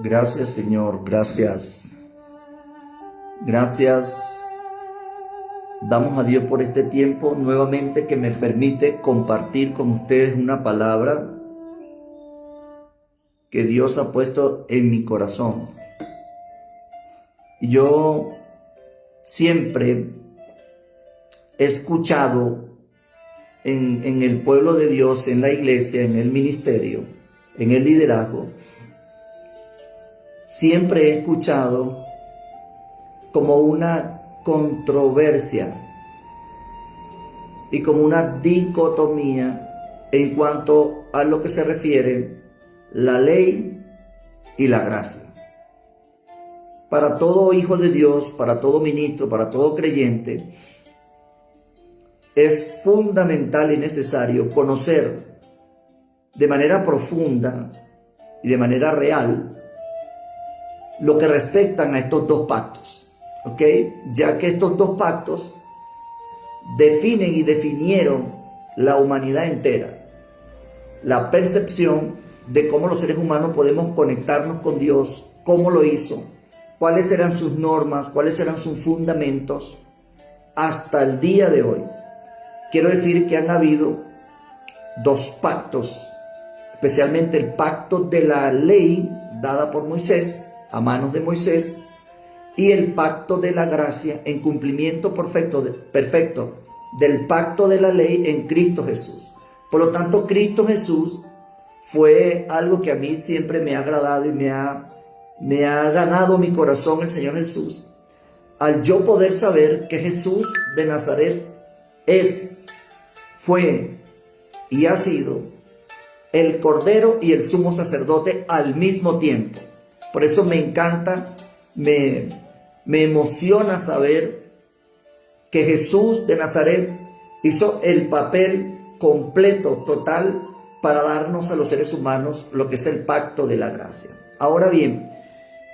Gracias, Señor, gracias. Gracias. Damos a Dios por este tiempo nuevamente que me permite compartir con ustedes una palabra que Dios ha puesto en mi corazón. Yo siempre he escuchado en el pueblo de Dios, en la iglesia, en el ministerio, en el liderazgo, siempre he escuchado como una controversia y como una dicotomía en cuanto a lo que se refiere la ley y la gracia. Para todo hijo de Dios, para todo ministro, para todo creyente, es fundamental y necesario conocer de manera profunda y de manera real lo que respectan a estos dos pactos, ¿ok? Ya que estos dos pactos definen y definieron la humanidad entera, la percepción de cómo los seres humanos podemos conectarnos con Dios, cómo lo hizo, cuáles eran sus normas, cuáles eran sus fundamentos hasta el día de hoy. Quiero decir que han habido dos pactos, especialmente el pacto de la ley dada por Moisés, a manos de Moisés, y el pacto de la gracia en cumplimiento perfecto del pacto de la ley en Cristo Jesús. Por lo tanto, Cristo Jesús fue algo que a mí siempre me ha agradado y me ha ganado mi corazón, el Señor Jesús, al yo poder saber que Jesús de Nazaret fue y ha sido el Cordero y el Sumo Sacerdote al mismo tiempo. Por eso me encanta, me emociona saber que Jesús de Nazaret hizo el papel completo, total, para darnos a los seres humanos lo que es el pacto de la gracia. Ahora bien,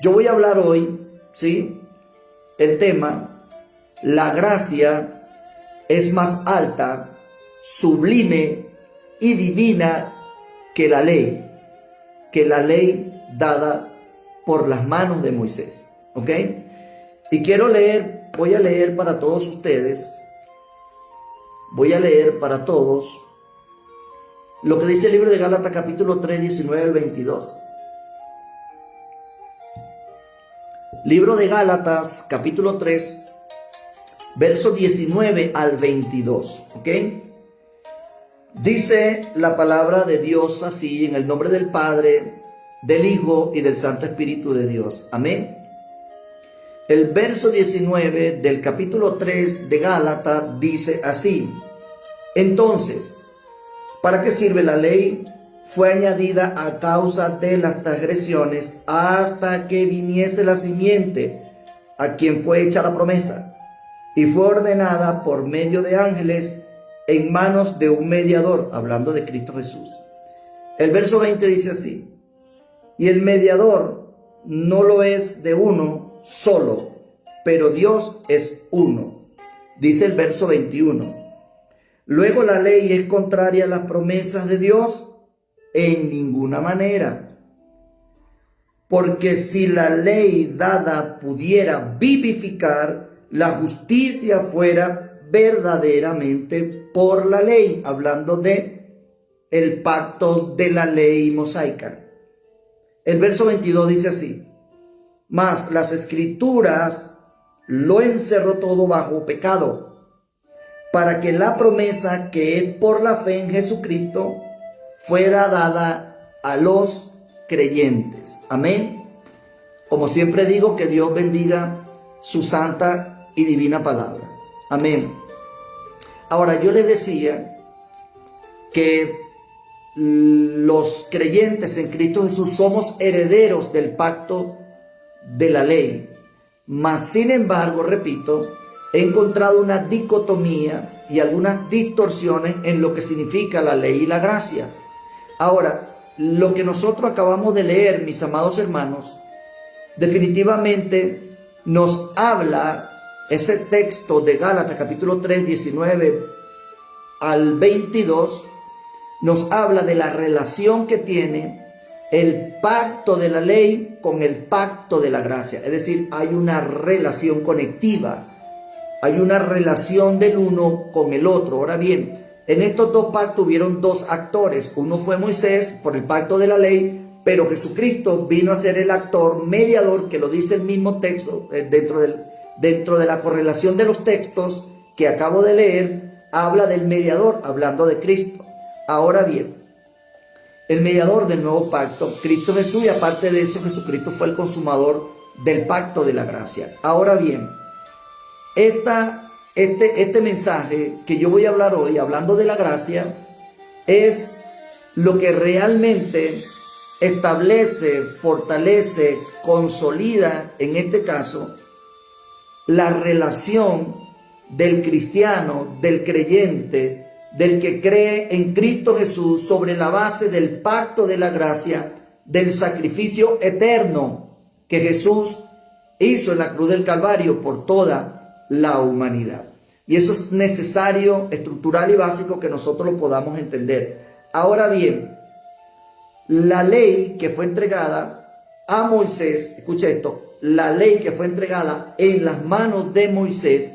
yo voy a hablar hoy, ¿sí? El tema, la gracia es más alta, sublime y divina que la ley dada por las manos de Moisés, ¿ok? Y voy a leer para todos ustedes, lo que dice el libro de Gálatas capítulo 3, 19 al 22. Libro de Gálatas capítulo 3, versos 19 al 22, ¿ok? Dice la palabra de Dios así, en el nombre del Padre, del Hijo y del Santo Espíritu de Dios. Amén. El verso 19 del capítulo 3 de Gálatas dice así: entonces, ¿para qué sirve la ley? Fue añadida a causa de las transgresiones hasta que viniese la simiente, a quien fue hecha la promesa, y fue ordenada por medio de ángeles en manos de un mediador, hablando de Cristo Jesús. El verso 20 dice así: y el mediador no lo es de uno solo, pero Dios es uno. Dice el verso 21. Luego la ley es contraria a las promesas de Dios en ninguna manera. Porque si la ley dada pudiera vivificar, la justicia fuera verdaderamente por la ley, hablando de el pacto de la ley mosaica. El verso 22 dice así: mas las escrituras lo encerró todo bajo pecado, para que la promesa que es por la fe en Jesucristo fuera dada a los creyentes. Amén. Como siempre digo, que Dios bendiga su santa y divina palabra. Amén. Ahora, yo les decía que los creyentes en Cristo Jesús somos herederos del pacto de la ley. Mas, sin embargo, repito, he encontrado una dicotomía y algunas distorsiones en lo que significa la ley y la gracia. Ahora, lo que nosotros acabamos de leer, mis amados hermanos, definitivamente nos habla ese texto de Gálatas capítulo 3, 19 al 22, nos habla de la relación que tiene el pacto de la ley con el pacto de la gracia. Es decir, hay una relación conectiva, hay una relación del uno con el otro. Ahora bien, en estos dos pactos hubieron dos actores. Uno fue Moisés por el pacto de la ley, pero Jesucristo vino a ser el actor mediador, que lo dice el mismo texto, dentro de la correlación de los textos que acabo de leer, habla del mediador, hablando de Cristo. Ahora bien, el mediador del nuevo pacto, Cristo Jesús, y aparte de eso, Jesucristo fue el consumador del pacto de la gracia. Ahora bien, este mensaje que yo voy a hablar hoy, hablando de la gracia, es lo que realmente establece, fortalece, consolida, en este caso, la relación del cristiano, del creyente, del que cree en Cristo Jesús, sobre la base del pacto de la gracia, del sacrificio eterno que Jesús hizo en la cruz del Calvario por toda la humanidad. Y eso es necesario, estructural y básico que nosotros lo podamos entender. Ahora bien, la ley que fue entregada a Moisés, escucha esto, la ley que fue entregada en las manos de Moisés,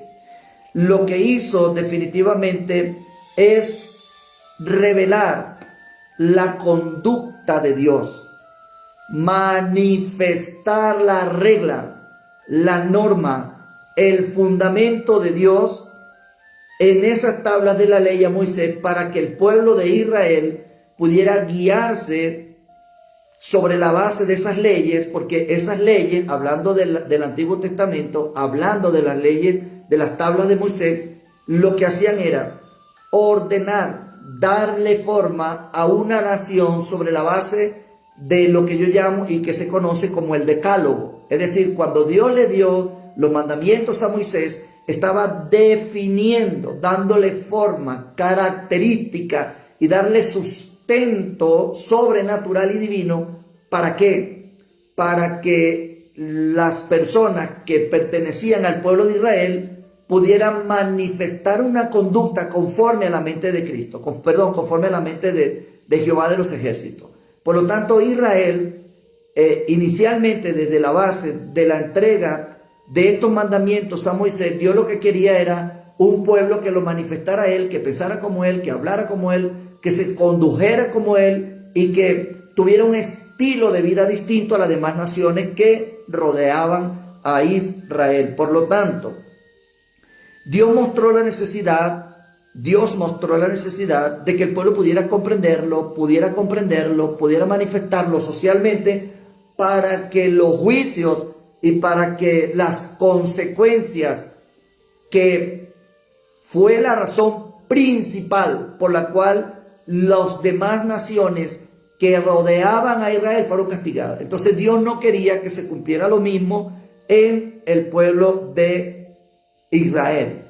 lo que hizo definitivamente es revelar la conducta de Dios, manifestar la regla, la norma, el fundamento de Dios en esas tablas de la ley a Moisés, para que el pueblo de Israel pudiera guiarse sobre la base de esas leyes, porque esas leyes, hablando del Antiguo Testamento, hablando de las leyes de las tablas de Moisés, lo que hacían era ordenar, darle forma a una nación sobre la base de lo que yo llamo y que se conoce como el decálogo. Es decir, cuando Dios le dio los mandamientos a Moisés, estaba definiendo, dándole forma, característica y darle sustento sobrenatural y divino. ¿Para qué? Para que las personas que pertenecían al pueblo de Israel pudieran manifestar una conducta conforme a la mente de Cristo, conforme a la mente de Jehová de los ejércitos. Por lo tanto, Israel, inicialmente desde la base de la entrega de estos mandamientos a Moisés, Dios lo que quería era un pueblo que lo manifestara a él, que pensara como él, que hablara como él, que se condujera como él y que tuviera un estilo de vida distinto a las demás naciones que rodeaban a Israel. Por lo tanto, Dios mostró la necesidad de que el pueblo pudiera comprenderlo, pudiera manifestarlo socialmente, para que los juicios y para que las consecuencias, que fue la razón principal por la cual las demás naciones que rodeaban a Israel fueron castigadas. Entonces Dios no quería que se cumpliera lo mismo en el pueblo de Israel.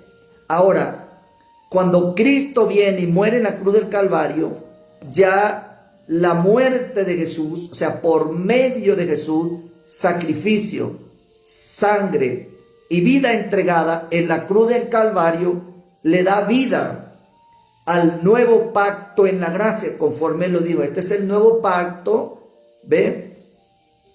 Ahora, cuando Cristo viene y muere en la cruz del Calvario, ya la muerte de Jesús, o sea, por medio de Jesús, sacrificio, sangre y vida entregada en la cruz del Calvario, le da vida al nuevo pacto en la gracia, conforme lo dijo. Este es el nuevo pacto, ¿ve?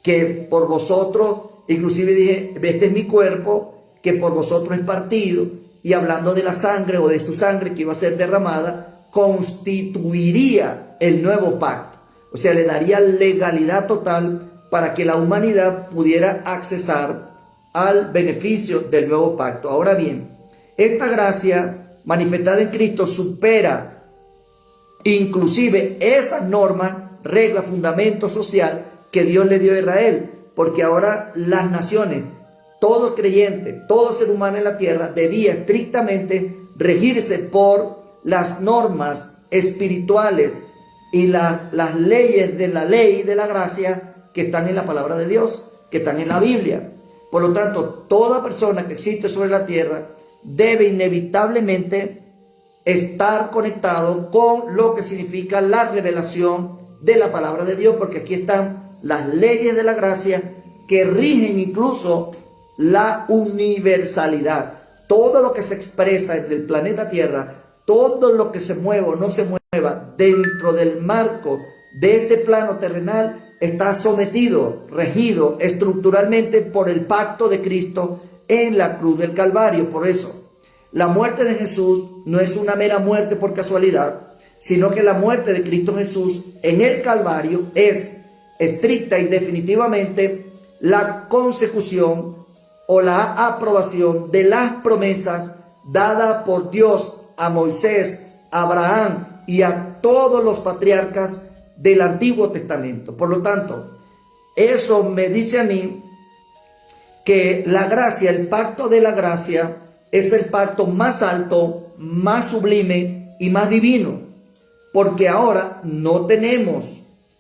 Que por vosotros, inclusive dije, este es mi cuerpo, que por vosotros es partido, y hablando de la sangre o de su sangre que iba a ser derramada, constituiría el nuevo pacto. O sea, le daría legalidad total para que la humanidad pudiera accesar al beneficio del nuevo pacto. Ahora bien, esta gracia manifestada en Cristo supera inclusive esas normas, reglas, fundamento social que Dios le dio a Israel, porque ahora las naciones, todo creyente, todo ser humano en la tierra debía estrictamente regirse por las normas espirituales y las leyes de la ley de la gracia que están en la palabra de Dios, que están en la Biblia. Por lo tanto, toda persona que existe sobre la tierra debe inevitablemente estar conectado con lo que significa la revelación de la palabra de Dios, porque aquí están las leyes de la gracia que rigen incluso la universalidad. Todo lo que se expresa en el planeta Tierra, todo lo que se mueva o no se mueva dentro del marco de este plano terrenal, está sometido, regido estructuralmente por el pacto de Cristo en la cruz del Calvario. Por eso, la muerte de Jesús no es una mera muerte por casualidad, sino que la muerte de Cristo Jesús en el Calvario es estricta y definitivamente la consecución o la aprobación de las promesas dadas por Dios a Moisés, a Abraham y a todos los patriarcas del Antiguo Testamento. Por lo tanto, eso me dice a mí que la gracia, el pacto de la gracia, es el pacto más alto, más sublime y más divino, porque ahora no tenemos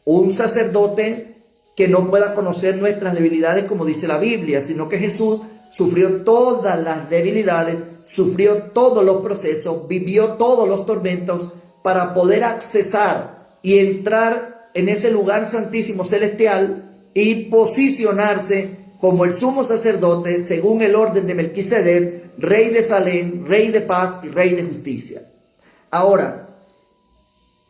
un sacerdote que no pueda conocer nuestras debilidades, como dice la Biblia, sino que Jesús sufrió todas las debilidades, sufrió todos los procesos, vivió todos los tormentos para poder accesar y entrar en ese lugar santísimo celestial y posicionarse como el sumo sacerdote según el orden de Melquisedec, rey de Salem, rey de paz y rey de justicia. Ahora,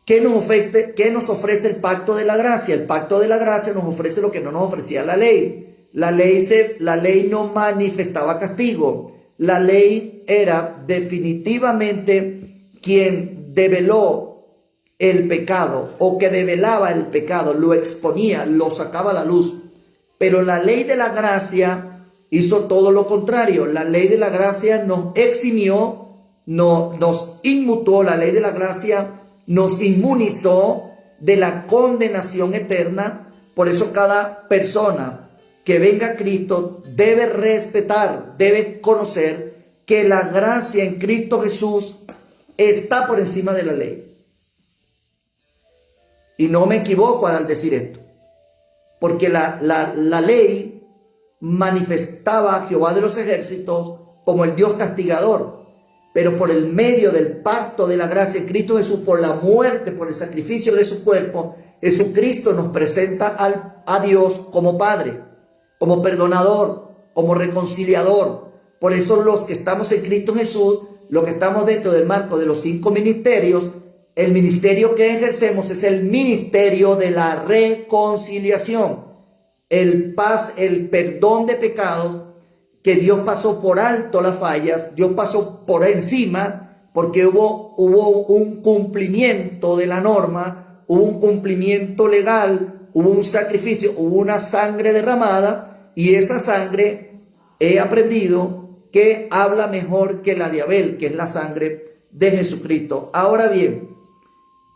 ¿qué nos ofrece el pacto de la gracia? El pacto de la gracia nos ofrece lo que no nos ofrecía la ley. La ley no manifestaba castigo. La ley era definitivamente quien develó el pecado o que develaba el pecado, lo exponía, lo sacaba a la luz. Pero la ley de la gracia hizo todo lo contrario. La ley de la gracia nos eximió, nos inmutó. La ley de la gracia nos inmunizó de la condenación eterna. Por eso cada persona que venga a Cristo debe respetar, debe conocer que la gracia en Cristo Jesús está por encima de la ley. Y no me equivoco al decir esto, porque la ley manifestaba a Jehová de los ejércitos como el Dios castigador, pero por el medio del pacto de la gracia en Cristo Jesús, por la muerte, por el sacrificio de su cuerpo, Jesucristo nos presenta a Dios como Padre, como perdonador, como reconciliador. Por eso los que estamos en Cristo Jesús, los que estamos dentro del marco de los 5 ministerios, el ministerio que ejercemos es el ministerio de la reconciliación, el perdón de pecados, que Dios pasó por alto las fallas, Dios pasó por encima, porque hubo un cumplimiento de la norma, hubo un cumplimiento legal, hubo un sacrificio, hubo una sangre derramada, y esa sangre he aprendido que habla mejor que la de Abel, que es la sangre de Jesucristo. Ahora bien,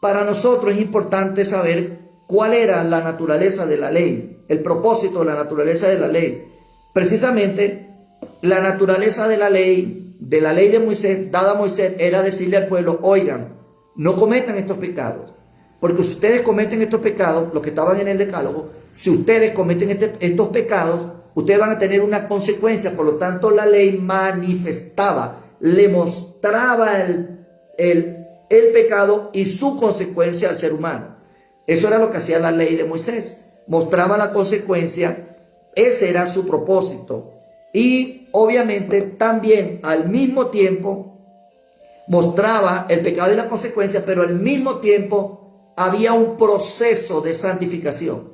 para nosotros es importante saber cuál era la naturaleza de la ley, el propósito de la naturaleza de la ley. Precisamente, la naturaleza de la ley de Moisés, dada a Moisés, era decirle al pueblo: oigan, no cometan estos pecados, porque si ustedes cometen estos pecados, los que estaban en el decálogo, si ustedes cometen estos pecados, ustedes van a tener una consecuencia. Por lo tanto, la ley manifestaba, le mostraba el pecado y su consecuencia al ser humano. Eso era lo que hacía la ley de Moisés, mostraba la consecuencia. Ese era su propósito. Y obviamente también al mismo tiempo mostraba el pecado y la consecuencia, pero al mismo tiempo había un proceso de santificación.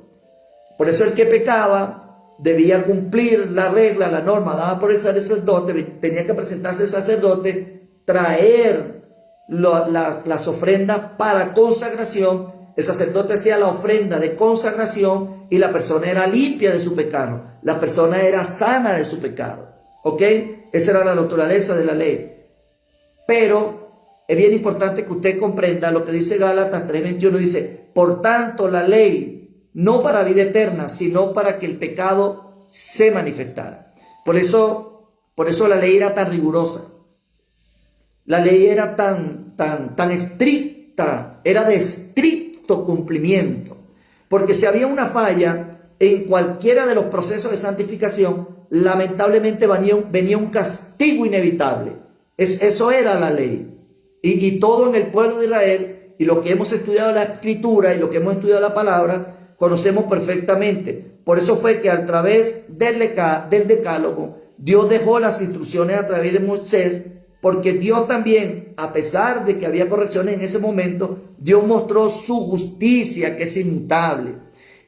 Por eso el que pecaba debía cumplir la regla, la norma dada por el sacerdote, tenía que presentarse el sacerdote, traer las ofrendas para consagración. El sacerdote hacía la ofrenda de consagración y la persona era limpia de su pecado, la persona era sana de su pecado. ¿Ok? Esa era la naturaleza de la ley. Pero es bien importante que usted comprenda lo que dice Gálatas 3:21. Dice: por tanto, la ley no para vida eterna, sino para que el pecado se manifestara. Por eso la ley era tan rigurosa. La ley era tan estricta, era de estricto cumplimiento. Porque si había una falla en cualquiera de los procesos de santificación, lamentablemente venía un castigo inevitable. Eso era la ley. Y todo en el pueblo de Israel, y lo que hemos estudiado la Escritura y lo que hemos estudiado la palabra, conocemos perfectamente. Por eso fue que a través del decálogo, Dios dejó las instrucciones a través de Moisés, porque Dios también, a pesar de que había correcciones en ese momento, Dios mostró su justicia, que es inmutable.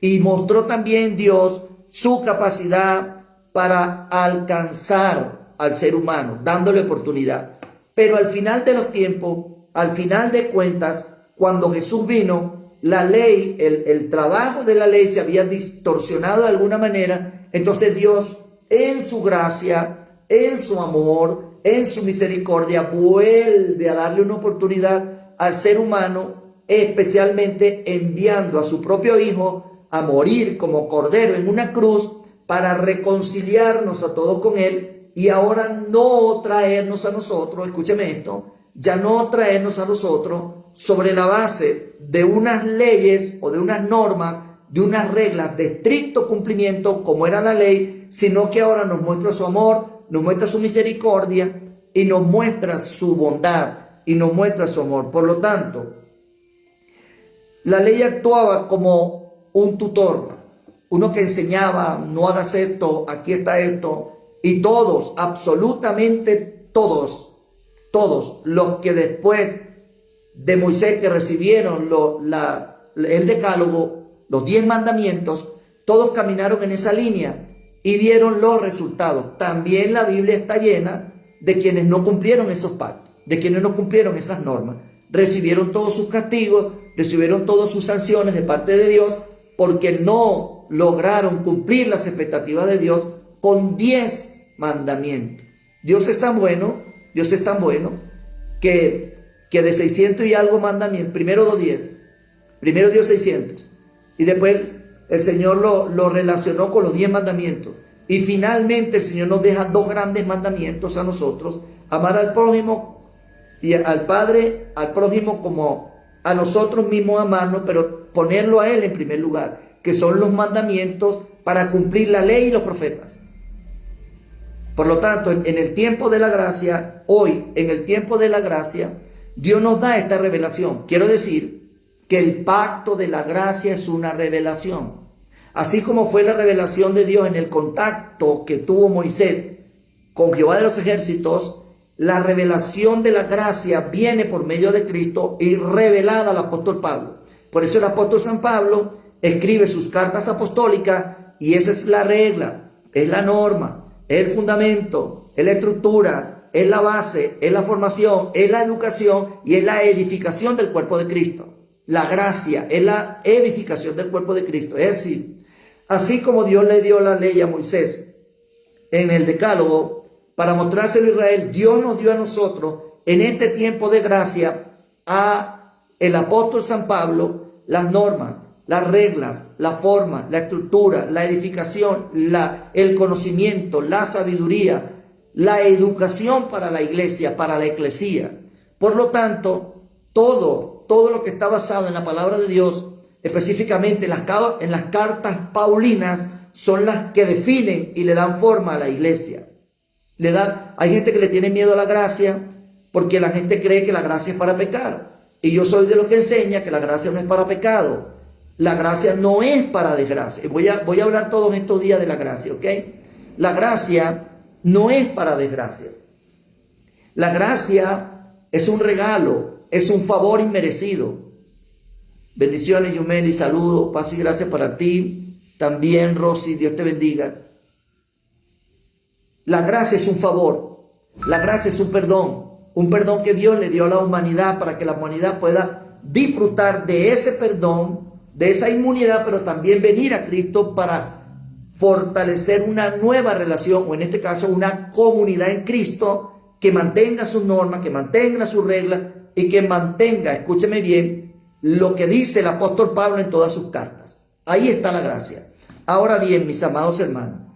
Y mostró también Dios su capacidad para alcanzar al ser humano, dándole oportunidad. Pero al final de los tiempos, al final de cuentas, cuando Jesús vino, la ley, el trabajo de la ley se había distorsionado de alguna manera. Entonces Dios, en su gracia, en su amor, en su misericordia, vuelve a darle una oportunidad al ser humano, especialmente enviando a su propio Hijo a morir como cordero en una cruz para reconciliarnos a todos con Él, y ahora no traernos a nosotros, escúcheme esto, ya no traernos a nosotros sobre la base de unas leyes o de unas normas, de unas reglas de estricto cumplimiento como era la ley, sino que ahora nos muestra su amor, nos muestra su misericordia y nos muestra su bondad y nos muestra su amor. Por lo tanto, la ley actuaba como un tutor, uno que enseñaba: no hagas esto, aquí está esto, y todos, absolutamente todos los que después de Moisés, que recibieron el decálogo, los 10 mandamientos, todos caminaron en esa línea y vieron los resultados. También la Biblia está llena de quienes no cumplieron esos pactos, de quienes no cumplieron esas normas. Recibieron todos sus castigos, recibieron todas sus sanciones de parte de Dios, porque no lograron cumplir las expectativas de Dios con 10 mandamientos. Dios es tan bueno que de 600 y algo mandamientos, primero dio 600, y después el Señor lo relacionó con los 10 mandamientos, y finalmente el Señor nos deja 2 grandes mandamientos a nosotros: amar al prójimo y al Padre, al prójimo como a nosotros mismos, amarnos, pero ponerlo a Él en primer lugar, que son los mandamientos para cumplir la ley y los profetas. Por lo tanto, en el tiempo de la gracia, hoy, en el tiempo de la gracia, Dios nos da esta revelación. Quiero decir que el pacto de la gracia es una revelación. Así como fue la revelación de Dios en el contacto que tuvo Moisés con Jehová de los ejércitos, la revelación de la gracia viene por medio de Cristo y revelada al apóstol Pablo. Por eso el apóstol San Pablo escribe sus cartas apostólicas, y esa es la regla, es la norma, es el fundamento, es la estructura, es la base, es la formación, es la educación y es la edificación del cuerpo de Cristo. La gracia es la edificación del cuerpo de Cristo. Es decir, así como Dios le dio la ley a Moisés en el decálogo para mostrárselo a Israel, Dios nos dio a nosotros en este tiempo de gracia, a el apóstol San Pablo, las normas, las reglas, la forma, la estructura, la edificación, el conocimiento, la sabiduría, la educación para la iglesia, para la eclesía. Por lo tanto, todo lo que está basado en la palabra de Dios, específicamente en las cartas paulinas, son las que definen y le dan forma a la iglesia. Hay gente que le tiene miedo a la gracia porque la gente cree que la gracia es para pecar. Y yo soy de los que enseña que la gracia no es para pecado. La gracia no es para desgracia. Voy a hablar todos estos días de la gracia, ¿ok? La gracia no es para desgracia. La gracia es un regalo, es un favor inmerecido. Bendiciones, Yumeli, saludos, paz y gracia para ti. También, Rosy, Dios te bendiga. La gracia es un favor, la gracia es un perdón que Dios le dio a la humanidad para que la humanidad pueda disfrutar de ese perdón, de esa inmunidad, pero también venir a Cristo para fortalecer una nueva relación, o en este caso una comunidad en Cristo que mantenga sus normas, que mantenga sus reglas y que mantenga, escúcheme bien, lo que dice el apóstol Pablo en todas sus cartas. Ahí está la gracia. Ahora bien, mis amados hermanos,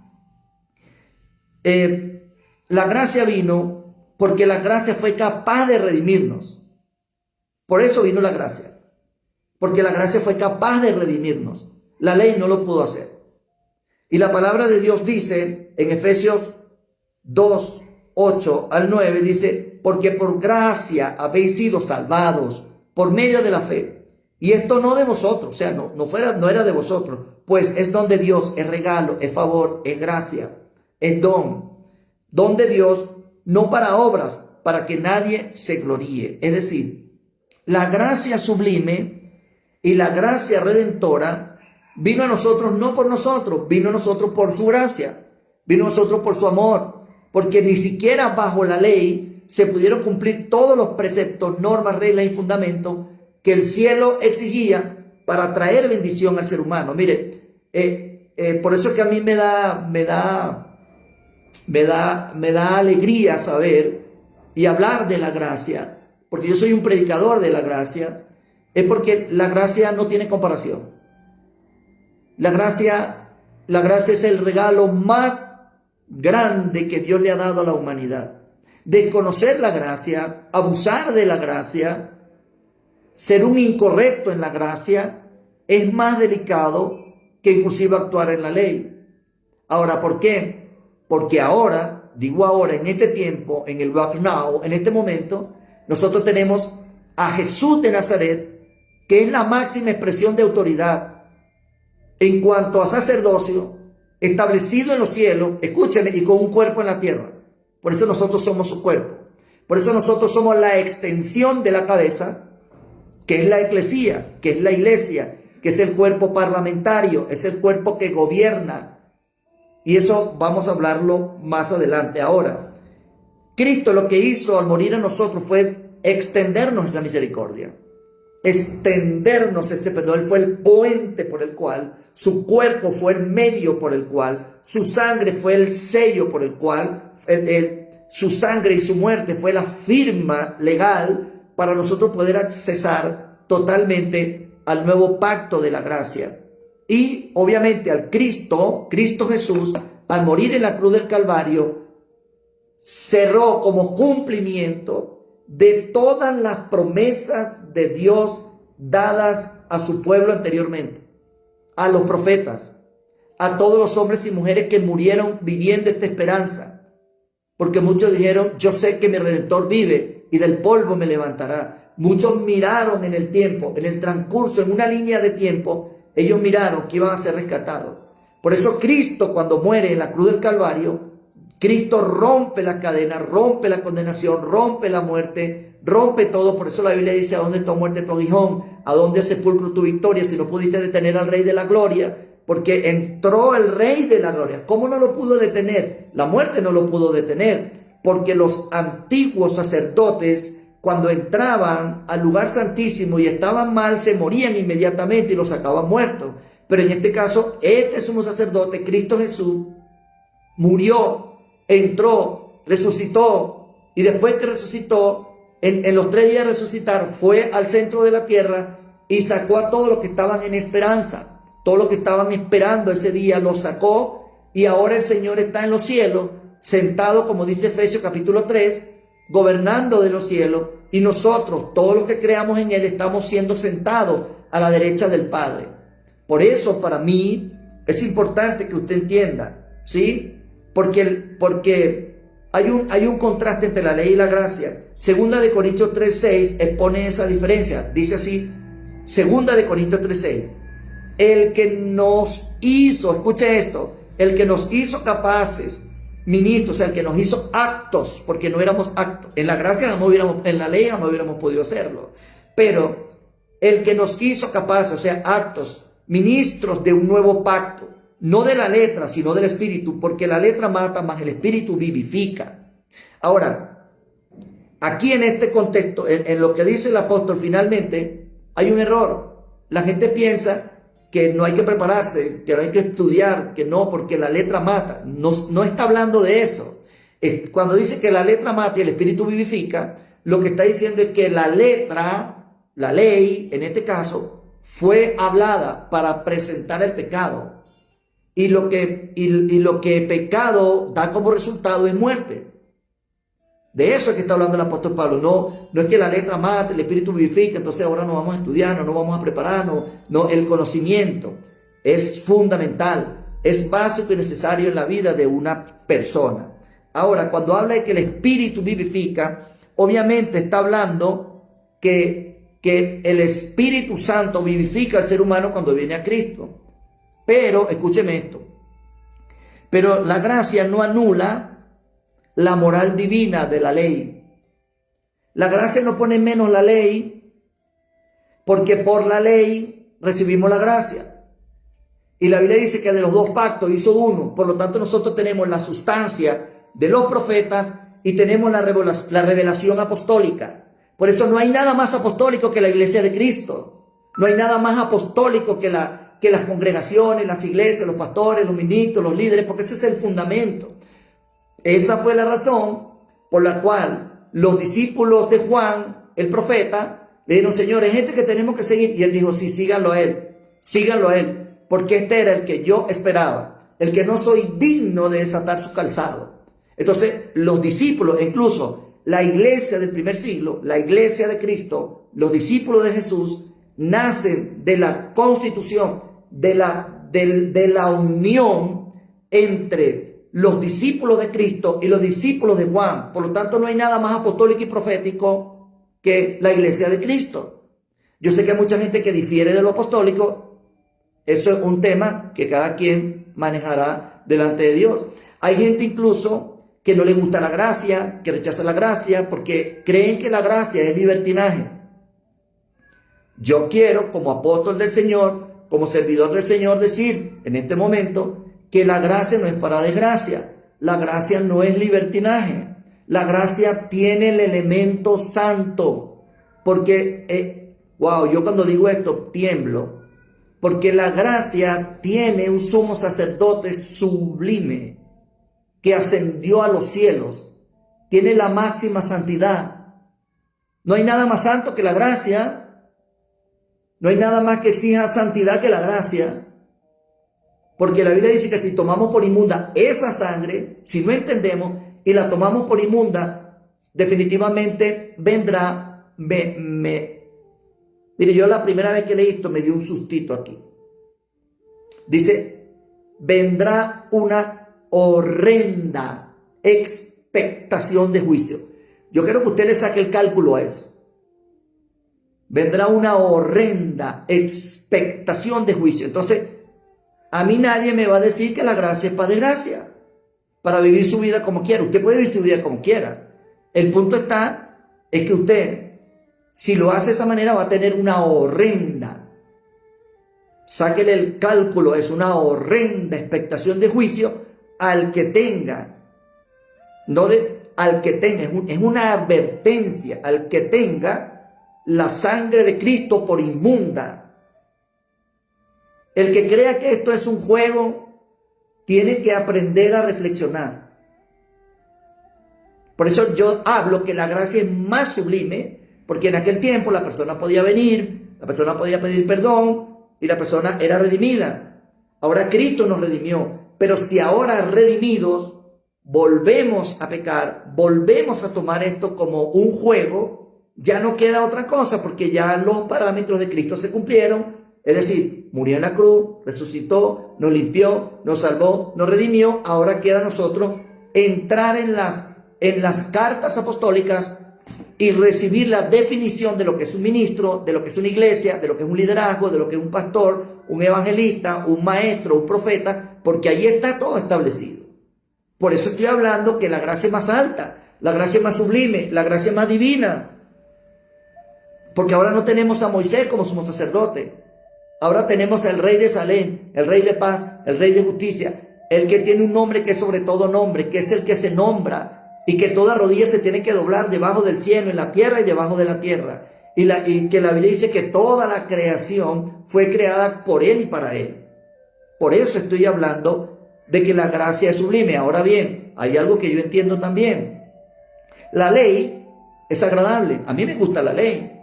la gracia vino porque la gracia fue capaz de redimirnos. Por eso vino la gracia, porque la gracia fue capaz de redimirnos. La ley no lo pudo hacer. Y la palabra de Dios dice en Efesios 2, 8 al 9, dice: porque por gracia habéis sido salvados por medio de la fe. Y esto no de vosotros, o sea, no era de vosotros, pues es don de Dios, es regalo, es favor, es gracia, es don de Dios, no para obras, para que nadie se gloríe. Es decir, la gracia sublime y la gracia redentora Vino a nosotros no por nosotros, vino a nosotros por su gracia, vino a nosotros por su amor, porque ni siquiera bajo la ley se pudieron cumplir todos los preceptos, normas, reglas y fundamentos que el cielo exigía para traer bendición al ser humano. Mire, por eso es que a mí me da alegría saber y hablar de la gracia, porque yo soy un predicador de la gracia, es porque la gracia no tiene comparación. La gracia es el regalo más grande que Dios le ha dado a la humanidad. Desconocer la gracia, abusar de la gracia, ser un incorrecto en la gracia, es más delicado que inclusive actuar en la ley. Ahora, ¿por qué? Porque ahora, digo ahora, en este tiempo, en el right now, en este momento, nosotros tenemos a Jesús de Nazaret, que es la máxima expresión de autoridad en cuanto a sacerdocio, establecido en los cielos, escúcheme, y con un cuerpo en la tierra. Por eso nosotros somos su cuerpo. Por eso nosotros somos la extensión de la cabeza, que es la eclesía, que es la iglesia, que es el cuerpo parlamentario, es el cuerpo que gobierna. Y eso vamos a hablarlo más adelante. Ahora, Cristo lo que hizo al morir a nosotros fue extendernos esa misericordia, extendernos este perdón. Él fue el puente por el cual, su cuerpo fue el medio por el cual, su sangre fue el sello por el cual, su sangre y su muerte fue la firma legal para nosotros poder accesar totalmente al nuevo pacto de la gracia. Y obviamente al Cristo Jesús, al morir en la cruz del Calvario, cerró como cumplimiento de todas las promesas de Dios dadas a su pueblo anteriormente, a los profetas, a todos los hombres y mujeres que murieron viviendo esta esperanza. Porque muchos dijeron, yo sé que mi Redentor vive y del polvo me levantará. Muchos miraron en el tiempo, en el transcurso, en una línea de tiempo, ellos miraron que iban a ser rescatados. Por eso Cristo, cuando muere en la cruz del Calvario, Cristo rompe la cadena, rompe la condenación, rompe la muerte, rompe todo. Por eso la Biblia dice, ¿a dónde está muerte tu aguijón? ¿A dónde sepulcro tu victoria? Si no pudiste detener al Rey de la Gloria, porque entró el Rey de la Gloria. ¿Cómo no lo pudo detener? La muerte no lo pudo detener, porque los antiguos sacerdotes, cuando entraban al lugar santísimo y estaban mal, se morían inmediatamente y los sacaban muertos. Pero en este caso, este sumo sacerdote, Cristo Jesús, murió, entró, resucitó, y después que resucitó, en los 3 días de resucitar, fue al centro de la tierra y sacó a todos los que estaban en esperanza, todos los que estaban esperando ese día, los sacó, y ahora el Señor está en los cielos, sentado, como dice Efesios capítulo 3, gobernando de los cielos, y nosotros, todos los que creamos en Él, estamos siendo sentados a la derecha del Padre. Por eso, para mí, es importante que usted entienda, ¿sí? Porque hay un contraste entre la ley y la gracia. Segunda de Corintios 3:6 expone esa diferencia. Dice así, Segunda de Corintios 3:6, el que nos hizo, escuche esto, el que nos hizo capaces, ministros, o sea, el que nos hizo actos, porque no éramos actos. En la gracia no hubiéramos, en la ley no hubiéramos podido hacerlo. Pero el que nos hizo capaces, o sea, actos, ministros de un nuevo pacto, no de la letra, sino del espíritu, porque la letra mata, más el espíritu vivifica. Ahora, aquí en este contexto, en lo que dice el apóstol, finalmente, hay un error. La gente piensa que no hay que prepararse, que no hay que estudiar, que no, porque la letra mata. No está hablando de eso. Cuando dice que la letra mata y el espíritu vivifica, lo que está diciendo es que la letra, la ley, en este caso, fue hablada para presentar el pecado. Y lo que pecado da como resultado es muerte. De eso es que está hablando el apóstol Pablo. No es que la letra mate, el espíritu vivifica, entonces ahora no vamos a estudiar, no vamos a prepararnos. No, el conocimiento es fundamental, es básico y necesario en la vida de una persona. Ahora, cuando habla de que el espíritu vivifica, obviamente está hablando que el Espíritu Santo vivifica al ser humano cuando viene a Cristo. Pero, escúcheme esto, pero la gracia no anula la moral divina de la ley. La gracia no pone menos la ley, porque por la ley recibimos la gracia. Y la Biblia dice que de los dos pactos hizo uno. Por lo tanto, nosotros tenemos la sustancia de los profetas y tenemos la revelación apostólica. Por eso no hay nada más apostólico que la iglesia de Cristo. No hay nada más apostólico que las congregaciones, las iglesias, los pastores, los ministros, los líderes, porque ese es el fundamento. Esa fue la razón por la cual los discípulos de Juan, el profeta, le dijeron: Señor, es este que tenemos que seguir. Y él dijo: sí, síganlo a él, porque este era el que yo esperaba, el que no soy digno de desatar su calzado. Entonces, los discípulos, incluso la iglesia del primer siglo, la iglesia de Cristo, los discípulos de Jesús, nacen de la constitución, de la unión entre los discípulos de Cristo y los discípulos de Juan. Por lo tanto, no hay nada más apostólico y profético que la iglesia de Cristo. Yo sé que hay mucha gente que difiere de lo apostólico. Eso es un tema que cada quien manejará delante de Dios. Hay gente incluso que no le gusta la gracia, que rechaza la gracia porque creen que la gracia es libertinaje. Yo quiero, como apóstol del Señor, como servidor del Señor, decir en este momento que la gracia no es para desgracia. La gracia no es libertinaje. La gracia tiene el elemento santo. Porque, yo cuando digo esto tiemblo. Porque la gracia tiene un sumo sacerdote sublime que ascendió a los cielos. Tiene la máxima santidad. No hay nada más santo que la gracia. No hay nada más que exija santidad que la gracia. Porque la Biblia dice que si tomamos por inmunda esa sangre, si no entendemos y la tomamos por inmunda, definitivamente vendrá. Mire, yo la primera vez que leí esto me dio un sustito aquí. Dice: vendrá una horrenda expectación de juicio. Yo quiero que usted le saque el cálculo a eso. Vendrá una horrenda expectación de juicio. Entonces, a mí nadie me va a decir que la gracia es para desgracia, para vivir su vida como quiera. Usted puede vivir su vida como quiera. El punto es que usted, si lo hace de esa manera, va a tener una horrenda. Sáquele el cálculo, es una horrenda expectación de juicio al que tenga. Es una advertencia al que tenga la sangre de Cristo por inmunda. El que crea que esto es un juego tiene que aprender a reflexionar. Por eso yo hablo que la gracia es más sublime, porque en aquel tiempo la persona podía venir, la persona podía pedir perdón y la persona era redimida. Ahora Cristo nos redimió, pero si ahora redimidos volvemos a pecar, volvemos a tomar esto como un juego, ya no queda otra cosa, porque ya los parámetros de Cristo se cumplieron. Es decir, murió en la cruz, resucitó, nos limpió, nos salvó, nos redimió. Ahora queda a nosotros entrar en las cartas apostólicas y recibir la definición de lo que es un ministro, de lo que es una iglesia, de lo que es un liderazgo, de lo que es un pastor, un evangelista, un maestro, un profeta, porque ahí está todo establecido. Por eso estoy hablando que la gracia es más alta, la gracia es más sublime, la gracia es más divina. Porque ahora no tenemos a Moisés como sumo sacerdote. Ahora tenemos al Rey de Salem, el Rey de paz, el Rey de justicia, el que tiene un nombre que es sobre todo nombre, que es el que se nombra y que toda rodilla se tiene que doblar debajo del cielo, en la tierra y debajo de la tierra. Y que la Biblia dice que toda la creación fue creada por Él y para Él. Por eso estoy hablando de que la gracia es sublime. Ahora bien, hay algo que yo entiendo también. La ley es agradable. A mí me gusta la ley.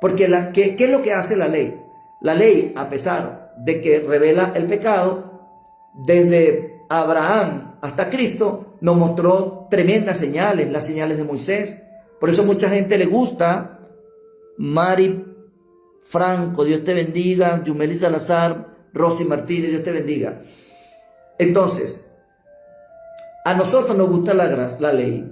Porque ¿qué es lo que hace la ley? La ley, a pesar de que revela el pecado, desde Abraham hasta Cristo, nos mostró tremendas señales, las señales de Moisés. Por eso mucha gente le gusta. Mari Franco, Dios te bendiga. Yumeli Salazar, Rosy Martínez, Dios te bendiga. Entonces, a nosotros nos gusta la ley.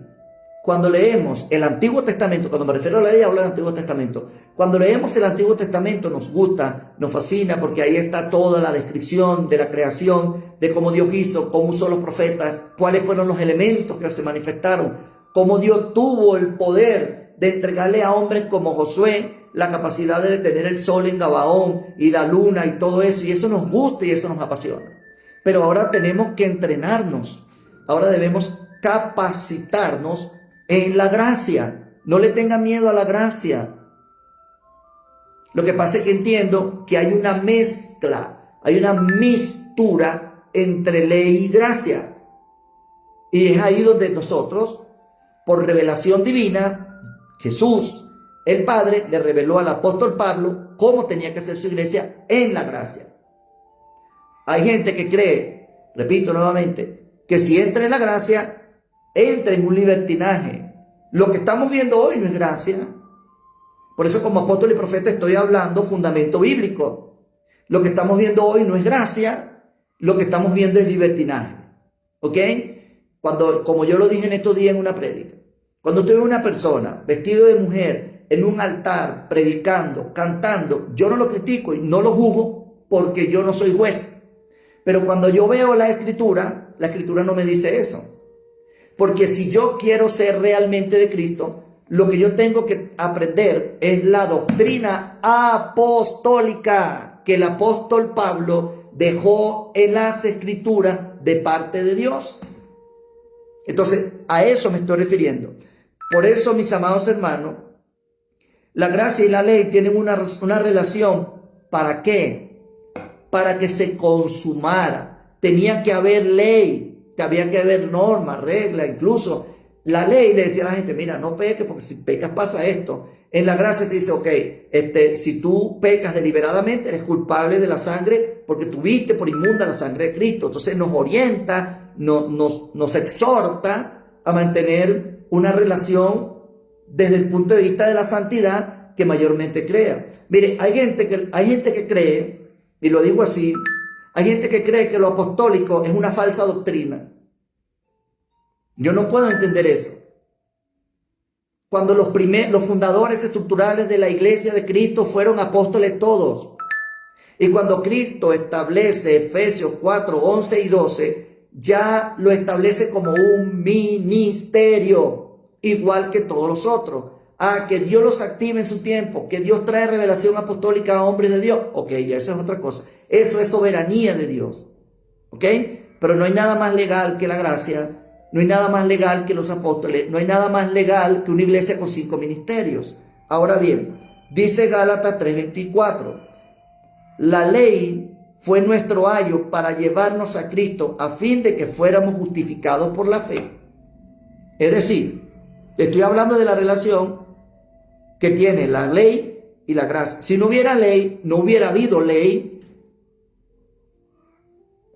Cuando leemos el Antiguo Testamento, cuando me refiero a la ley, hablo del Antiguo Testamento. Cuando leemos el Antiguo Testamento nos gusta, nos fascina, porque ahí está toda la descripción de la creación, de cómo Dios hizo, cómo usó los profetas, cuáles fueron los elementos que se manifestaron, cómo Dios tuvo el poder de entregarle a hombres como Josué la capacidad de detener el sol en Gabaón y la luna y todo eso, y eso nos gusta y eso nos apasiona. Pero ahora tenemos que entrenarnos, ahora debemos capacitarnos en la gracia. No le tengan miedo a la gracia. Lo que pasa es que entiendo que hay una mezcla, hay una mistura entre ley y gracia. Y es ahí donde nosotros, por revelación divina, Jesús, el Padre, le reveló al apóstol Pablo cómo tenía que ser su iglesia en la gracia. Hay gente que cree, repito nuevamente, que si entra en la gracia, entra en un libertinaje. Lo que estamos viendo hoy no es gracia. Por eso, como apóstol y profeta, estoy hablando fundamento bíblico. Lo que estamos viendo hoy no es gracia, lo que estamos viendo es libertinaje. ¿Ok? Como yo lo dije en estos días en una prédica, cuando usted ve una persona vestido de mujer en un altar, predicando, cantando, yo no lo critico y no lo juzgo porque yo no soy juez. Pero cuando yo veo la escritura no me dice eso. Porque si yo quiero ser realmente de Cristo, lo que yo tengo que aprender es la doctrina apostólica que el apóstol Pablo dejó en las escrituras de parte de Dios. Entonces, a eso me estoy refiriendo. Por eso, mis amados hermanos, la gracia y la ley tienen una relación. ¿Para qué? Para que se consumara. Tenía que haber ley, había que haber normas, reglas, incluso la ley le decía a la gente, mira, no peques porque si pecas pasa esto. En la gracia te dice, ok, si tú pecas deliberadamente eres culpable de la sangre porque tuviste por inmunda la sangre de Cristo. Entonces nos orienta, nos exhorta a mantener una relación desde el punto de vista de la santidad que mayormente crea. Mire, hay gente que cree, y lo digo así, hay gente que cree que lo apostólico es una falsa doctrina. Yo no puedo entender eso. Cuando los fundadores estructurales de la iglesia de Cristo fueron apóstoles todos. Y cuando Cristo establece Efesios 4, 11 y 12, ya lo establece como un ministerio, igual que todos los otros. Que Dios los active en su tiempo, que Dios trae revelación apostólica a hombres de Dios. Ok, ya eso es otra cosa. Eso es soberanía de Dios. Ok, pero no hay nada más legal que la gracia. No hay nada más legal que los apóstoles, no hay nada más legal que una iglesia con 5 ministerios. Ahora bien, dice Gálatas 3:24, la ley fue nuestro ayo para llevarnos a Cristo a fin de que fuéramos justificados por la fe. Es decir, estoy hablando de la relación que tiene la ley y la gracia. Si no hubiera ley, no hubiera habido ley.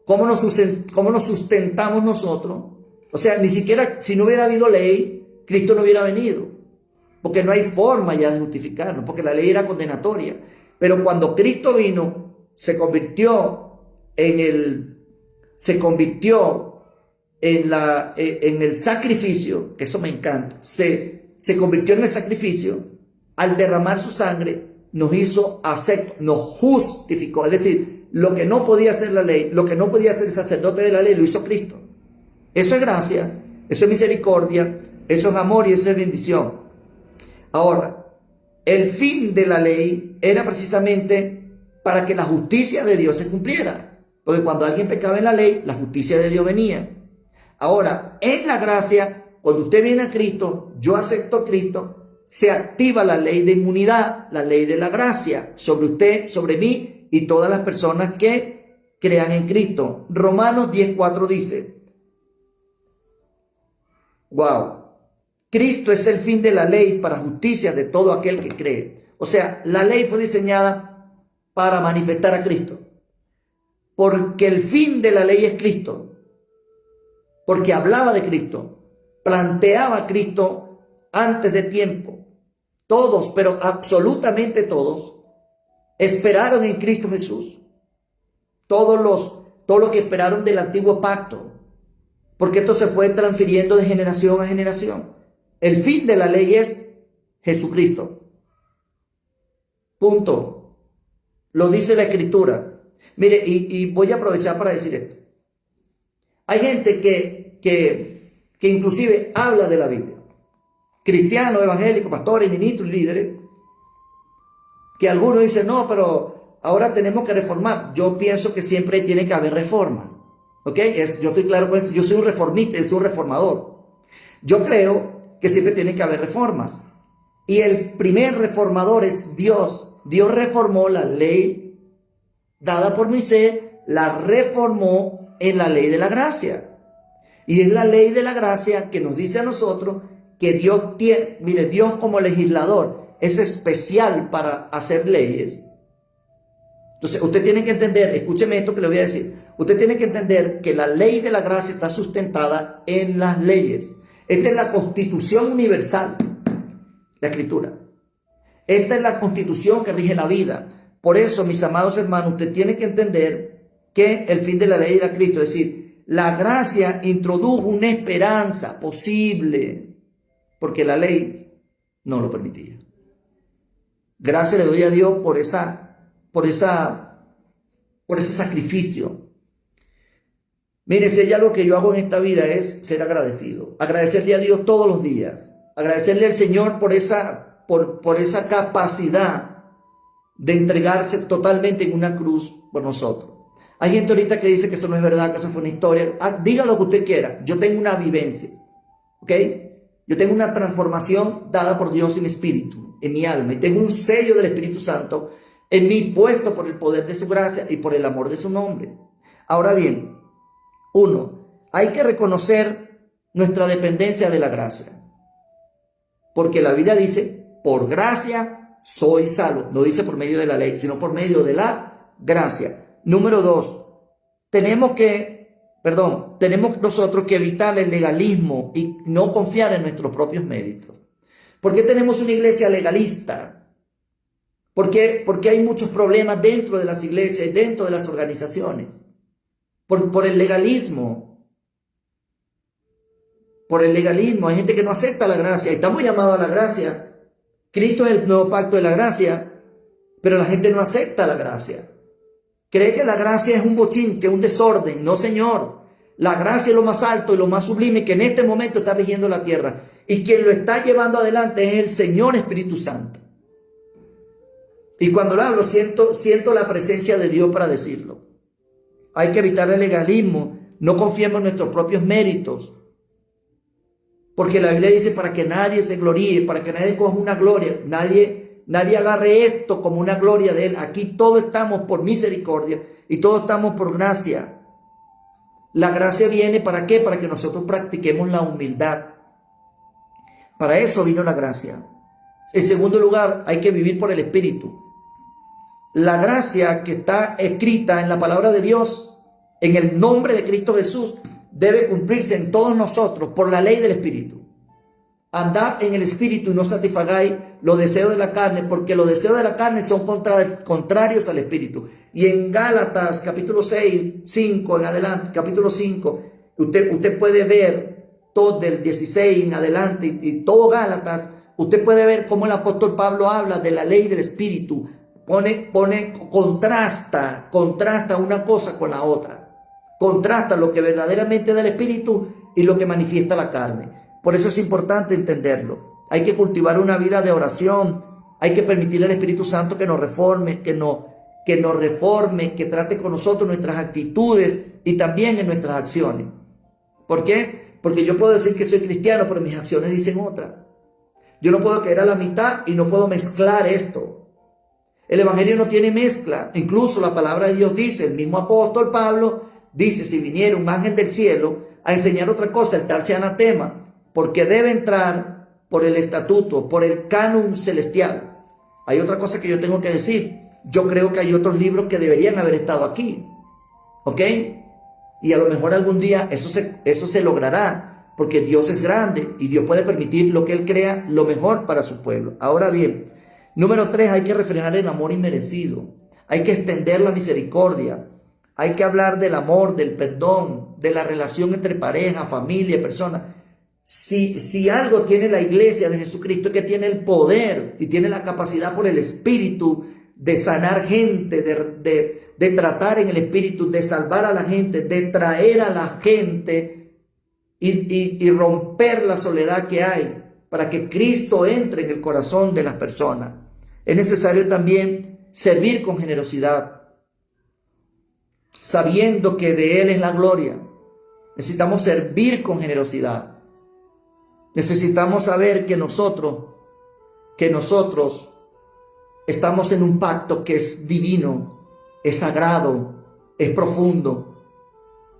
¿Cómo nos sustentamos nosotros? O sea, ni siquiera si no hubiera habido ley, Cristo no hubiera venido. Porque no hay forma ya de justificarnos, porque la ley era condenatoria. Pero cuando Cristo vino, se convirtió en el sacrificio, que eso me encanta. Se convirtió en el sacrificio, al derramar su sangre, nos hizo acepto, nos justificó. Es decir, lo que no podía hacer la ley, lo que no podía hacer el sacerdote de la ley, lo hizo Cristo. Eso es gracia, eso es misericordia, eso es amor y eso es bendición. Ahora, el fin de la ley era precisamente para que la justicia de Dios se cumpliera. Porque cuando alguien pecaba en la ley, la justicia de Dios venía. Ahora, en la gracia, cuando usted viene a Cristo, yo acepto a Cristo, se activa la ley de inmunidad, la ley de la gracia sobre usted, sobre mí y todas las personas que crean en Cristo. Romanos 10:4 dice, wow, Cristo es el fin de la ley para justicia de todo aquel que cree. O sea, la ley fue diseñada para manifestar a Cristo. Porque el fin de la ley es Cristo. Porque hablaba de Cristo. Planteaba a Cristo antes de tiempo. Todos, pero absolutamente todos, esperaron en Cristo Jesús. Todos los que esperaron del antiguo pacto. Porque esto se fue transfiriendo de generación a generación. El fin de la ley es Jesucristo. Punto. Lo dice la Escritura. Mire, y voy a aprovechar para decir esto. Hay gente que inclusive habla de la Biblia. Cristianos, evangélicos, pastores, ministros, líderes. que algunos dicen, no, pero ahora tenemos que reformar. Yo pienso que siempre tiene que haber reforma. ¿Ok? Yo estoy claro con eso. Yo soy un reformista, soy un reformador. Yo creo que siempre tiene que haber reformas. Y el primer reformador es Dios. Dios reformó la ley dada por Moisés, la reformó en la ley de la gracia. Y es la ley de la gracia que nos dice a nosotros que Dios tiene, mire, Dios como legislador es especial para hacer leyes. Entonces, usted tiene que entender, escúcheme esto que le voy a decir, usted tiene que entender que la ley de la gracia está sustentada en las leyes. Esta es la Constitución universal, la Escritura. Esta es la Constitución que rige la vida. Por eso, mis amados hermanos, usted tiene que entender que el fin de la ley era Cristo, es decir, la gracia introdujo una esperanza posible, porque la ley no lo permitía. Gracias le doy a Dios por ese sacrificio. Mire, si hay algo que yo hago en esta vida es ser agradecido. Agradecerle a Dios todos los días. Agradecerle al Señor por esa capacidad de entregarse totalmente en una cruz por nosotros. Hay gente ahorita que dice que eso no es verdad, que eso fue una historia. Diga lo que usted quiera. Yo tengo una vivencia. ¿Ok? Yo tengo una transformación dada por Dios en espíritu, en mi alma. Y tengo un sello del Espíritu Santo en mí puesto por el poder de su gracia y por el amor de su nombre. Ahora bien, hay que reconocer nuestra dependencia de la gracia. Porque la Biblia dice, por gracia soy salvo. No dice por medio de la ley, sino por medio de la gracia. Número 2, tenemos nosotros que evitar el legalismo y no confiar en nuestros propios méritos. ¿Por qué tenemos una iglesia legalista? ¿Por qué hay muchos problemas dentro de las iglesias y dentro de las organizaciones? Por el legalismo. Por el legalismo. Hay gente que no acepta la gracia. Estamos llamados a la gracia. Cristo es el nuevo pacto de la gracia, pero la gente no acepta la gracia. Cree que la gracia es un bochinche, un desorden. No, Señor. La gracia es lo más alto y lo más sublime que en este momento está rigiendo la tierra. Y quien lo está llevando adelante es el Señor Espíritu Santo. Y cuando lo hablo, siento la presencia de Dios para decirlo. Hay que evitar el legalismo. No confiemos en nuestros propios méritos. Porque la Biblia dice para que nadie se gloríe, para que nadie coja una gloria. Nadie agarre esto como una gloria de Él. Aquí todos estamos por misericordia y todos estamos por gracia. La gracia viene ¿para qué? Para que nosotros practiquemos la humildad. Para eso vino la gracia. En segundo lugar, hay que vivir por el Espíritu. La gracia que está escrita en la palabra de Dios, en el nombre de Cristo Jesús, debe cumplirse en todos nosotros por la ley del Espíritu. Andad en el Espíritu y no satisfagáis los deseos de la carne, porque los deseos de la carne son contrarios al Espíritu. Y en Gálatas capítulo 6, 5 en adelante, capítulo 5, usted puede ver todo del 16 en adelante y todo Gálatas, usted puede ver cómo el apóstol Pablo habla de la ley del Espíritu, contrasta una cosa con la otra, contrasta lo que verdaderamente da el Espíritu y lo que manifiesta la carne. Por eso es importante entenderlo. Hay que cultivar una vida de oración. Hay que permitir al Espíritu Santo que nos reforme, que nos reforme, que trate con nosotros nuestras actitudes y también en nuestras acciones. ¿Por qué? Porque yo puedo decir que soy cristiano, pero mis acciones dicen otra. Yo no puedo caer a la mitad y no puedo mezclar esto. El Evangelio no tiene mezcla. Incluso la palabra de Dios dice, el mismo apóstol Pablo dice, si viniera un ángel del cielo a enseñar otra cosa, el tal sea anatema. Porque debe entrar por el estatuto, por el canon celestial. Hay otra cosa que yo tengo que decir. Yo creo que hay otros libros que deberían haber estado aquí. ¿Ok? Y a lo mejor algún día eso se logrará. Porque Dios es grande y Dios puede permitir lo que Él crea, lo mejor para su pueblo. Ahora bien, número 3, hay que reflejar el amor inmerecido. Hay que extender la misericordia. Hay que hablar del amor, del perdón, de la relación entre pareja, familia, personas. Si algo tiene la iglesia de Jesucristo es que tiene el poder y tiene la capacidad por el Espíritu de sanar gente, de tratar en el Espíritu, de salvar a la gente, de traer a la gente y romper la soledad que hay para que Cristo entre en el corazón de las personas. Es necesario también servir con generosidad, sabiendo que de Él es la gloria. Necesitamos servir con generosidad. Necesitamos saber que nosotros estamos en un pacto que es divino, es sagrado, es profundo.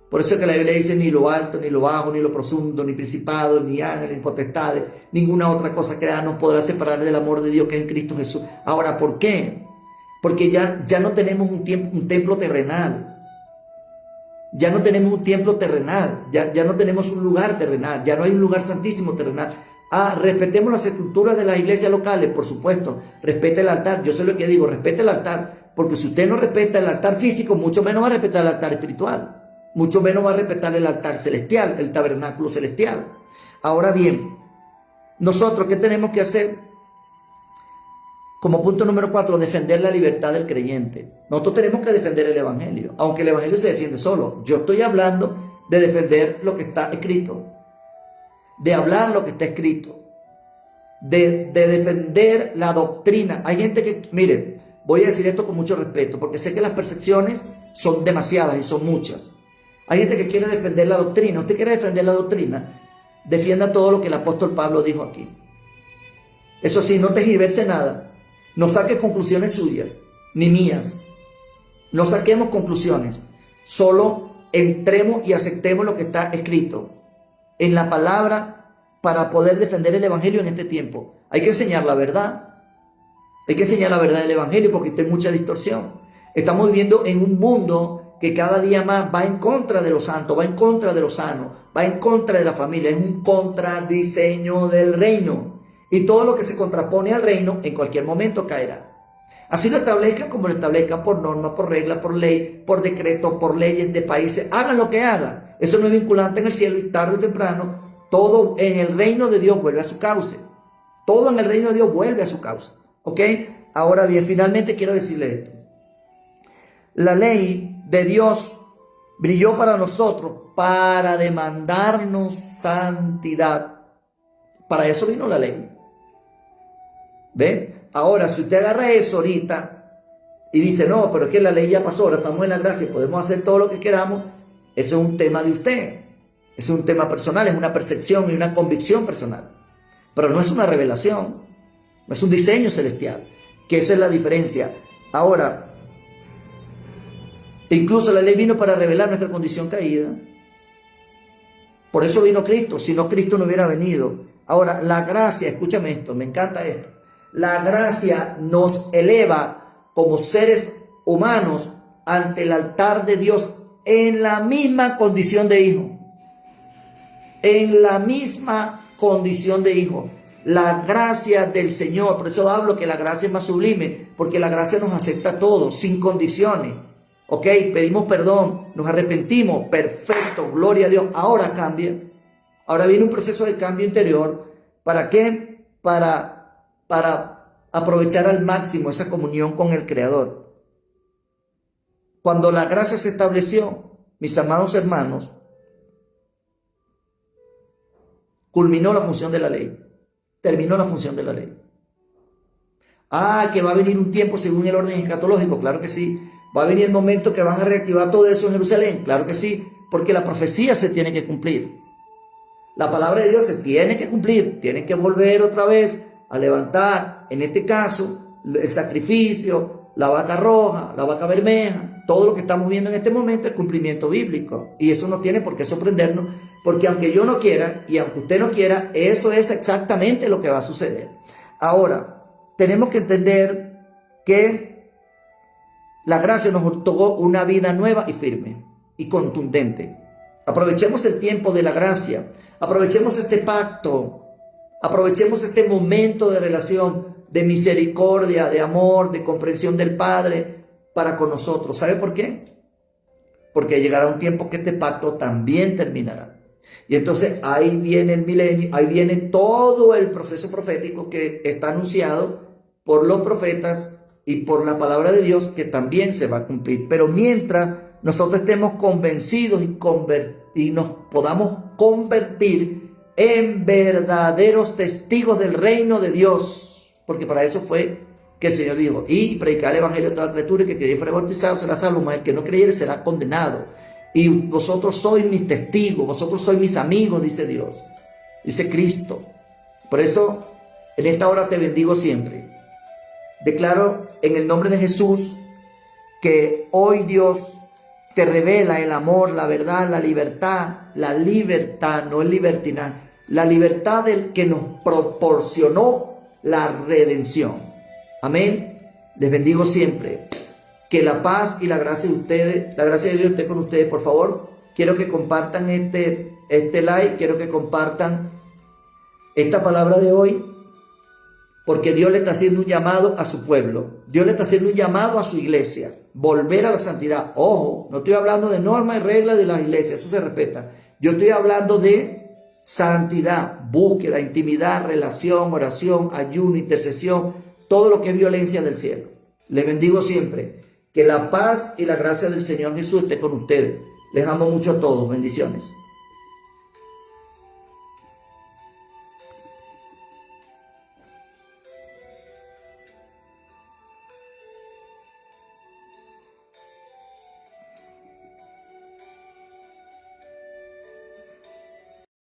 Por eso es que la Biblia dice ni lo alto, ni lo bajo, ni lo profundo, ni principado, ni ángeles, ni potestades, ninguna otra cosa creada nos podrá separar del amor de Dios que es en Cristo Jesús. Ahora, ¿por qué? Porque ya no tenemos un templo terrenal. Ya no tenemos un templo terrenal, ya no tenemos un lugar terrenal, ya no hay un lugar santísimo terrenal. Respetemos las estructuras de las iglesias locales, por supuesto, respete el altar. Yo sé lo que digo, respete el altar, porque si usted no respeta el altar físico, mucho menos va a respetar el altar espiritual, mucho menos va a respetar el altar celestial, el tabernáculo celestial. Ahora bien, nosotros, ¿qué tenemos que hacer? Como punto número 4, defender la libertad del creyente. Nosotros tenemos que defender el evangelio, aunque el evangelio se defiende solo. Yo estoy hablando de defender lo que está escrito, de hablar lo que está escrito, de defender la doctrina. Hay gente que, mire, voy a decir esto con mucho respeto, porque sé que las percepciones son demasiadas y son muchas. Hay gente que quiere defender la doctrina. Usted quiere defender la doctrina, defienda todo lo que el apóstol Pablo dijo aquí. Eso sí, no tergiverse nada. No saque conclusiones suyas, ni mías. No saquemos conclusiones. Solo entremos y aceptemos lo que está escrito en la palabra para poder defender el evangelio en este tiempo. Hay que enseñar la verdad. Hay que enseñar la verdad del evangelio porque hay mucha distorsión. Estamos viviendo en un mundo que cada día más va en contra de lo santo, va en contra de lo sano, va en contra de la familia. Es un contradiseño del reino. Y todo lo que se contrapone al reino en cualquier momento caerá. Así lo establezcan como lo establezcan por norma, por regla, por ley, por decreto, por leyes de países. Hagan lo que hagan. Eso no es vinculante en el cielo y tarde o temprano todo en el reino de Dios vuelve a su cauce. Todo en el reino de Dios vuelve a su cauce. ¿Ok? Ahora bien, finalmente quiero decirle esto. La ley de Dios brilló para nosotros para demandarnos santidad. Para eso vino la ley. ¿Ve? Ahora, si usted agarra eso ahorita y dice, no, pero es que la ley ya pasó, ahora estamos en la gracia y podemos hacer todo lo que queramos, eso es un tema de usted. Es un tema personal, es una percepción y una convicción personal. Pero no es una revelación, no es un diseño celestial, que esa es la diferencia. Ahora, incluso la ley vino para revelar nuestra condición caída. Por eso vino Cristo, si no Cristo no hubiera venido. Ahora, la gracia, escúchame esto, me encanta esto. La gracia nos eleva como seres humanos ante el altar de Dios en la misma condición de hijo. En la misma condición de hijo. La gracia del Señor, por eso hablo que la gracia es más sublime, porque la gracia nos acepta a todos, sin condiciones. Ok, pedimos perdón, nos arrepentimos, perfecto, gloria a Dios. Ahora cambia. Ahora viene un proceso de cambio interior. ¿Para qué? Para aprovechar al máximo esa comunión con el Creador. Cuando la gracia se estableció, mis amados hermanos, culminó la función de la ley. Terminó la función de la ley. Que va a venir un tiempo según el orden escatológico, claro que sí. Va a venir el momento que van a reactivar todo eso en Jerusalén, claro que sí, porque la profecía se tiene que cumplir. La palabra de Dios se tiene que cumplir, tienen que volver otra vez a levantar, en este caso, el sacrificio, la vaca roja, la vaca bermeja, todo lo que estamos viendo en este momento es cumplimiento bíblico. Y eso no tiene por qué sorprendernos, porque aunque yo no quiera y aunque usted no quiera, eso es exactamente lo que va a suceder. Ahora, tenemos que entender que la gracia nos otorgó una vida nueva y firme y contundente. Aprovechemos el tiempo de la gracia, aprovechemos este pacto, aprovechemos este momento de relación, de misericordia, de amor, de comprensión del Padre para con nosotros. ¿Sabe por qué? Porque llegará un tiempo que este pacto también terminará. Y entonces ahí viene el milenio, ahí viene todo el proceso profético que está anunciado por los profetas y por la palabra de Dios, que también se va a cumplir. Pero mientras nosotros estemos convencidos y nos podamos convertir en verdaderos testigos del reino de Dios, porque para eso fue que el Señor dijo, y predicar el evangelio a toda criatura, y que creyere y fuere bautizado será salvo, mas el que no creyere será condenado. Y vosotros sois mis testigos, vosotros sois mis amigos, dice Dios, dice Cristo. Por eso, en esta hora te bendigo siempre. Declaro en el nombre de Jesús que hoy Dios te revela el amor, la verdad, la libertad, no es libertinaje, la libertad del que nos proporcionó la redención. Amén. Les bendigo siempre. Que la paz y la gracia de ustedes, la gracia de Dios esté con ustedes, por favor. Quiero que compartan este like, quiero que compartan esta palabra de hoy, porque Dios le está haciendo un llamado a su pueblo. Dios le está haciendo un llamado a su iglesia. Volver a la santidad. Ojo, no estoy hablando de normas y reglas de la iglesia, eso se respeta. Yo estoy hablando de santidad, búsqueda, intimidad, relación, oración, ayuno, intercesión, todo lo que es violencia del cielo. Les bendigo siempre. Que la paz y la gracia del Señor Jesús esté con ustedes. Les amo mucho a todos. Bendiciones.